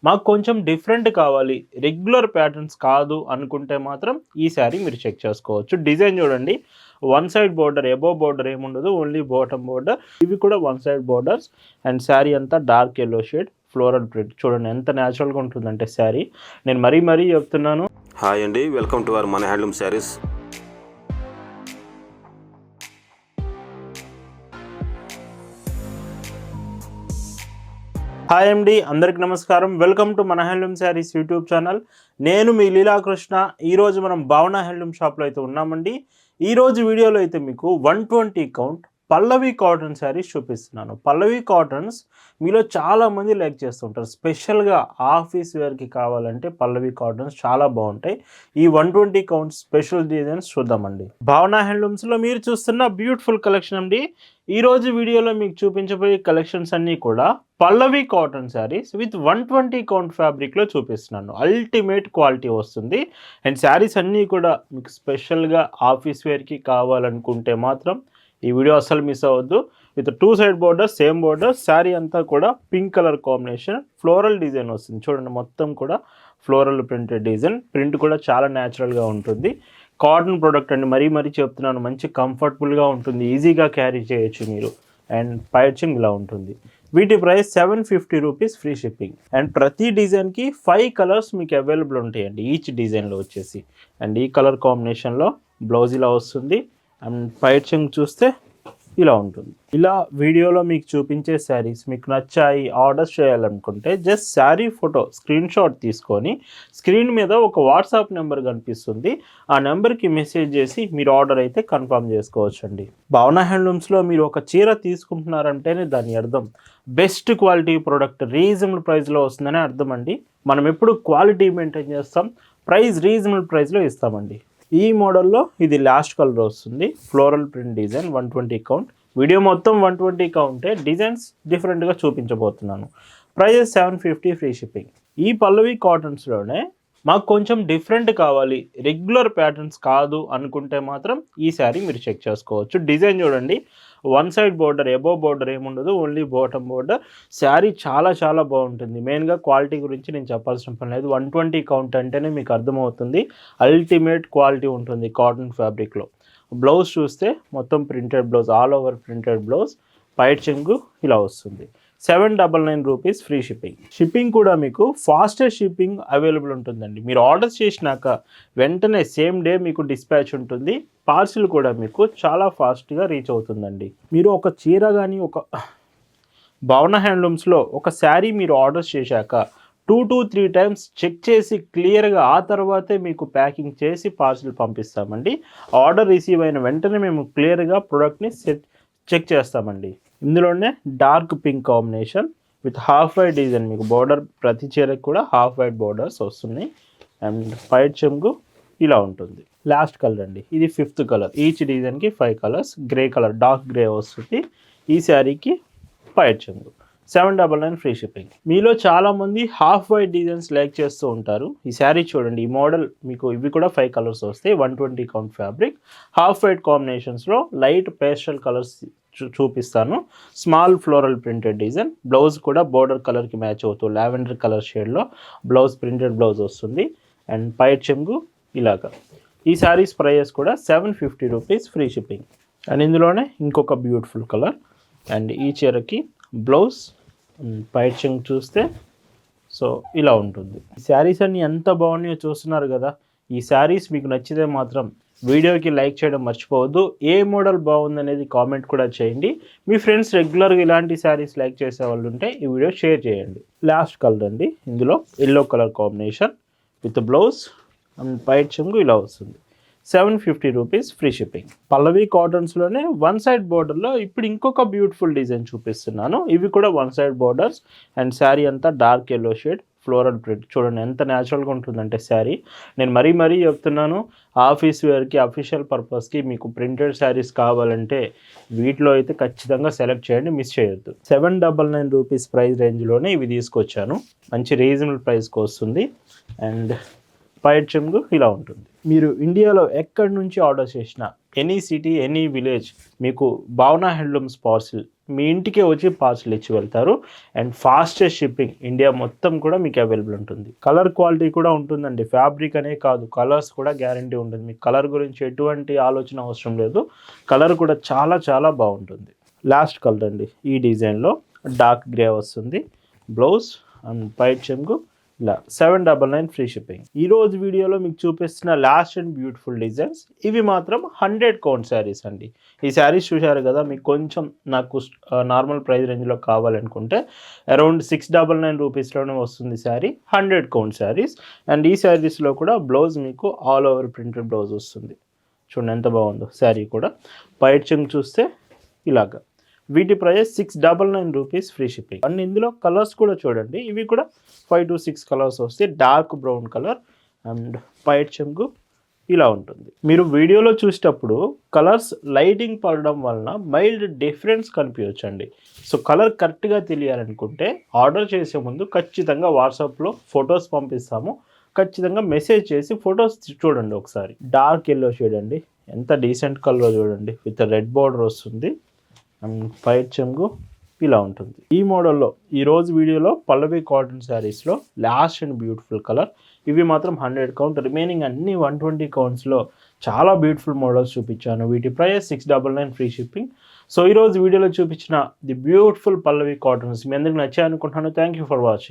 మాకు కొంచెం డిఫరెంట్ కావాలి, రెగ్యులర్ ప్యాటర్న్స్ కాదు అనుకుంటే మాత్రం ఈ శారీ మీరు చెక్ చేసుకోవచ్చు. డిజైన్ చూడండి, one side border, above border ఏముండదు, ఓన్లీ బాటమ్ బోర్డర్. ఇవి కూడా one side borders and sari అంతా dark yellow shade floral print. చూడండి ఎంత న్యాచురల్గా ఉంటుందంటే శారీ. నేను మరీ చెప్తున్నాను. హాయ్ అండి, వెల్కమ్ టు అవర్ మన హ్యాండ్లూమ్ శారీస్. హాయ్ అండి, అందరికి నమస్కారం. వెల్కమ్ టు మన హ్యాండ్లూమ్ శారీస్ యూట్యూబ్ ఛానల్. నేను మీ లీలాకృష్ణ. ఈరోజు మనం భావన హ్యాండ్లూమ్ షాప్లో అయితే ఉన్నామండి. ఈరోజు వీడియోలో అయితే మీకు 120 కౌంట్ పల్లవి కాటన్ శారీస్ చూపిస్తున్నాను. పల్లవి కాటన్స్ మీలో చాలామంది లైక్ చేస్తుంటారు. స్పెషల్గా ఆఫీస్ వేర్కి కావాలంటే పల్లవి కాటన్స్ చాలా బాగుంటాయి. ఈ 120 కౌంట్ స్పెషల్ డిజైన్స్ చూద్దామండి. భావన హ్యాండ్లూమ్స్లో మీరు చూస్తున్న బ్యూటిఫుల్ కలెక్షన్ అండి. ఈరోజు వీడియోలో మీకు చూపించబోయే కలెక్షన్స్ అన్నీ కూడా పల్లవి కాటన్ శారీస్ విత్ 120 కౌంట్ ఫ్యాబ్రిక్లో చూపిస్తున్నాను. అల్టిమేట్ క్వాలిటీ వస్తుంది. అండ్ శారీస్ అన్నీ కూడా మీకు స్పెషల్గా ఆఫీస్ వేర్కి కావాలనుకుంటే మాత్రం ఈ వీడియో అస్సలు మిస్ అవ్వద్దు. With 2 side border, same border, sari అంతా కూడా pink colour combination, floral design వస్తుంది. చూడండి మొత్తం కూడా ఫ్లోరల్ ప్రింటెడ్ డిజైన్. ప్రింట్ కూడా చాలా న్యాచురల్గా ఉంటుంది. కాటన్ ప్రోడక్ట్ అండి, మరీ చెప్తున్నాను. మంచి కంఫర్టబుల్గా ఉంటుంది, ఈజీగా క్యారీ చేయొచ్చు మీరు. అండ్ పైచింగ్ ఇలా ఉంటుంది. వీటి price 750 rupees, free shipping. And ప్రతి డిజైన్కి 5 కలర్స్ మీకు అవైలబుల్ ఉంటాయండి ఈచ్ డిజైన్లో వచ్చేసి. అండ్ ఈ కలర్ కాంబినేషన్లో బ్లౌజ్ ఇలా వస్తుంది. అండ్ పైచింగ్ చూస్తే ఇలా ఉంటుంది. ఇలా వీడియోలో మీకు చూపించే శారీస్ మీకు నచ్చాయి, ఆర్డర్స్ చేయాలనుకుంటే just sari photo screen shot తీసుకొని స్క్రీన్ మీద ఒక వాట్సాప్ నెంబర్ కనిపిస్తుంది, ఆ నెంబర్కి మెసేజ్ చేసి మీరు ఆర్డర్ అయితే కన్ఫర్మ్ చేసుకోవచ్చండి. భావన హ్యాండ్లూమ్స్లో మీరు ఒక చీర తీసుకుంటున్నారంటేనే దాని అర్థం బెస్ట్ క్వాలిటీ ప్రోడక్ట్ రీజనబుల్ ప్రైస్లో వస్తుందని అర్థం అండి. మనం ఎప్పుడు క్వాలిటీ మెయింటైన్ చేస్తాం, ప్రైస్ రీజనబుల్ ప్రైస్లో ఇస్తామండి. ఈ మోడల్లో ఇది లాస్ట్ కలర్ వస్తుంది, floral print design, 120 count. Video మొత్తం 120 కౌంటే, డిజైన్స్ డిఫరెంట్గా చూపించబోతున్నాను. Prices 750, free shipping. ఈ పల్లవి కాటన్స్లోనే మాకు కొంచెం డిఫరెంట్ కావాలి, రెగ్యులర్ ప్యాటర్న్స్ కాదు అనుకుంటే మాత్రం ఈ శారీ మీరు చెక్ చేసుకోవచ్చు. డిజైన్ చూడండి, one side border, above border ఏముండదు, ఓన్లీ బాటమ్ బోర్డర్. శారీ చాలా బాగుంటుంది. మెయిన్గా క్వాలిటీ గురించి నేను చెప్పాల్సిన పని లేదు. 120 కౌంట్ అంటేనే మీకు అర్థమవుతుంది. అల్టిమేట్ క్వాలిటీ ఉంటుంది కాటన్ ఫ్యాబ్రిక్లో. బ్లౌజ్ చూస్తే మొత్తం printed blouse, all over printed blouse. పైట్ చెంగు ఇలా వస్తుంది. 799 రూపీస్, ఫ్రీ షిప్పింగ్. షిప్పింగ్ కూడా మీకు ఫాస్టెస్ట్ షిప్పింగ్ అవైలబుల్ ఉంటుందండి. మీరు ఆర్డర్ చేసినాక వెంటనే సేమ్ డే మీకు డిస్పాచ్ ఉంటుంది. పార్సిల్ కూడా మీకు చాలా ఫాస్ట్గా రీచ్ అవుతుందండి. మీరు ఒక చీర కానీ, ఒక భావన హ్యాండ్లూమ్స్లో ఒక శారీ మీరు ఆర్డర్ చేశాక 2 to 3 టైమ్స్ చెక్ చేసి క్లియర్గా ఆ తర్వాతే మీకు ప్యాకింగ్ చేసి పార్సిల్ పంపిస్తామండి. ఆర్డర్ రిసీవ్ అయిన వెంటనే మేము క్లియర్గా ప్రోడక్ట్ని చెక్ చేస్తామండి. ఇందులోనే dark pink combination with half white design. మీకు బోర్డర్ ప్రతి చీరకు కూడా హాఫ్ వైట్ బోర్డర్స్ వస్తున్నాయి. అండ్ పైట్ చెంగు ఇలా ఉంటుంది. లాస్ట్ కలర్ అండి, ఇది 5th కలర్. ఈచ్ డిజైన్కి 5 colours. Grey colour, dark grey వస్తుంది. ఈ శారీకి పైట్ చెంగు. 799, ఫ్రీ షిప్పింగ్. మీలో చాలామంది హాఫ్ వైట్ డిజైన్స్ లైక్ చేస్తూ ఉంటారు. ఈ శారీ చూడండి, ఈ మోడల్ మీకు ఇవి కూడా 5 కలర్స్ వస్తాయి. 120 కౌంట్ ఫ్యాబ్రిక్, హాఫ్ వైట్ కాంబినేషన్స్లో లైట్ పేస్టల్ కలర్స్ చూపిస్తాను. Small floral printed design. Blouse కూడా బోర్డర్ కలర్కి మ్యాచ్ అవుతూ లావెండర్ కలర్ షేడ్లో బ్లౌజ్, ప్రింటెడ్ బ్లౌజ్ వస్తుంది. అండ్ పైట్ చెంగు ఇలాగా. ఈ శారీస్ ప్రైజెస్ కూడా 750 రూపీస్, ఫ్రీ షిప్పింగ్. అండ్ ఇందులోనే ఇంకొక బ్యూటిఫుల్ కలర్. అండ్ ఈ చీరకి బ్లౌజ్, పైట్ చెంగు చూస్తే సో ఇలా ఉంటుంది. ఈ శారీస్ అన్నీ ఎంత బాగున్నాయో చూస్తున్నారు కదా. ఈ శారీస్ మీకు నచ్చితే మాత్రం వీడియోకి లైక్ చేయడం మర్చిపోవద్దు. ఏ మోడల్ బాగుందనేది కామెంట్ కూడా చేయండి. మీ ఫ్రెండ్స్ రెగ్యులర్గా ఇలాంటి శారీస్ లైక్ చేసే వాళ్ళు ఉంటే ఈ వీడియో షేర్ చేయండి. లాస్ట్ కలర్ అండి, ఇందులో yellow colour combination with blouse and పైట్ చెంగు ఇలా వస్తుంది. 750 రూపీస్, ఫ్రీ షిప్పింగ్. పల్లవి కాటన్స్లోనే వన్ సైడ్ బోర్డర్లో ఇప్పుడు ఇంకొక బ్యూటిఫుల్ డిజైన్ చూపిస్తున్నాను. ఇవి కూడా one side borders and sari అంతా dark yellow shade, floral print. చూడండి ఎంత న్యాచురల్గా ఉంటుందంటే శారీ. నేను మరీ చెప్తున్నాను, ఆఫీస్ వేర్కి, అఫీషియల్ పర్పస్కి మీకు ప్రింటెడ్ శారీస్ కావాలంటే వీటిలో అయితే ఖచ్చితంగా సెలెక్ట్ చేయండి, మిస్ చేయొద్దు. 799 రూపీస్ ప్రైస్ రేంజ్లోనే ఇవి తీసుకొచ్చాను. మంచి రీజనబుల్ ప్రైస్కి వస్తుంది. అండ్ పైట్ చెంగు ఇలా ఉంటుంది. మీరు ఇండియాలో ఎక్కడి నుంచి ఆర్డర్ చేసినా, ఎనీ సిటీ, ఎనీ విలేజ్, మీకు భావన హ్యాండ్లూమ్స్ పార్సిల్ మీ ఇంటికే వచ్చి పార్సల్ ఇచ్చి వెళ్తారు. అండ్ ఫాస్టెస్ట్ షిప్పింగ్ ఇండియా మొత్తం కూడా మీకు అవైలబుల్ ఉంటుంది. కలర్ క్వాలిటీ కూడా ఉంటుందండి. ఫ్యాబ్రిక్ అనే కాదు, కలర్స్ కూడా గ్యారంటీ ఉంటుంది. మీకు కలర్ గురించి ఎటువంటి ఆలోచన అవసరం లేదు. కలర్ కూడా చాలా చాలా బాగుంటుంది. లాస్ట్ కలర్ అండి, ఈ డిజైన్లో డార్క్ గ్రే వస్తుంది. బ్లౌజ్ అండ్ పైట్ చెంగు ఇలా 799 ఫ్రీ షిప్పింగ్. ఈరోజు వీడియోలో మీకు చూపిస్తున్న లాస్ట్ అండ్ బ్యూటిఫుల్ డిజైన్స్ ఇవి మాత్రం 100 కౌంట్ శారీస్ అండి. ఈ శారీస్ చూశారు కదా, మీకు కొంచెం నాకు నార్మల్ ప్రైస్ రేంజ్లో కావాలనుకుంటే అరౌండ్ 699 రూపీస్లోనే వస్తుంది శారీ. 100 కౌంట్ శారీస్. అండ్ ఈ శారీస్లో కూడా బ్లౌజ్ మీకు ఆల్ ఓవర్ ప్రింటెడ్ బ్లౌజ్ వస్తుంది. చూడండి ఎంత బాగుందో శారీ కూడా. పైట్ చెంగు చూస్తే ఇలాగా. వీటి price 699 rupees free shipping. And ఇందులో కలర్స్ కూడా చూడండి, ఇవి కూడా 5 to 6 కలర్స్ వస్తాయి. డార్క్ బ్రౌన్ కలర్ అండ్ పైట్ చెంగు ఇలా ఉంటుంది. మీరు వీడియోలో చూసేటప్పుడు కలర్స్ లైటింగ్ పడడం వలన మైల్డ్ డిఫరెన్స్ కనిపించండి. సో కలర్ కరెక్ట్గా తెలియాలనుకుంటే ఆర్డర్ చేసే ముందు ఖచ్చితంగా వాట్సాప్లో ఫొటోస్ పంపిస్తాము. ఖచ్చితంగా మెసేజ్ చేసి ఫొటోస్ చూడండి ఒకసారి. డార్క్ ఎల్లో షేడ్ అండి, ఎంత డీసెంట్ కలర్ చూడండి. విత్ రెడ్ బార్డర్ వస్తుంది అండ్ పైట్ చెంగు ఇలా ఉంటుంది. ఈ మోడల్లో ఈరోజు వీడియోలో పల్లవి కాటన్ శారీస్లో లాస్ట్ అండ్ బ్యూటిఫుల్ కలర్. ఇవి మాత్రం 100 కౌంట్. రిమైనింగ్ అన్ని 120 కౌంట్స్లో చాలా బ్యూటిఫుల్ మోడల్స్ చూపించాను. వీటి ప్రైస్ 699 ఫ్రీ షిప్పింగ్. సో ఈరోజు వీడియోలో చూపించిన ది బ్యూటిఫుల్ పల్లవి కాటన్స్ మీ అందరికి నచ్చాయనుకుంటున్నాను. Thank you for watching.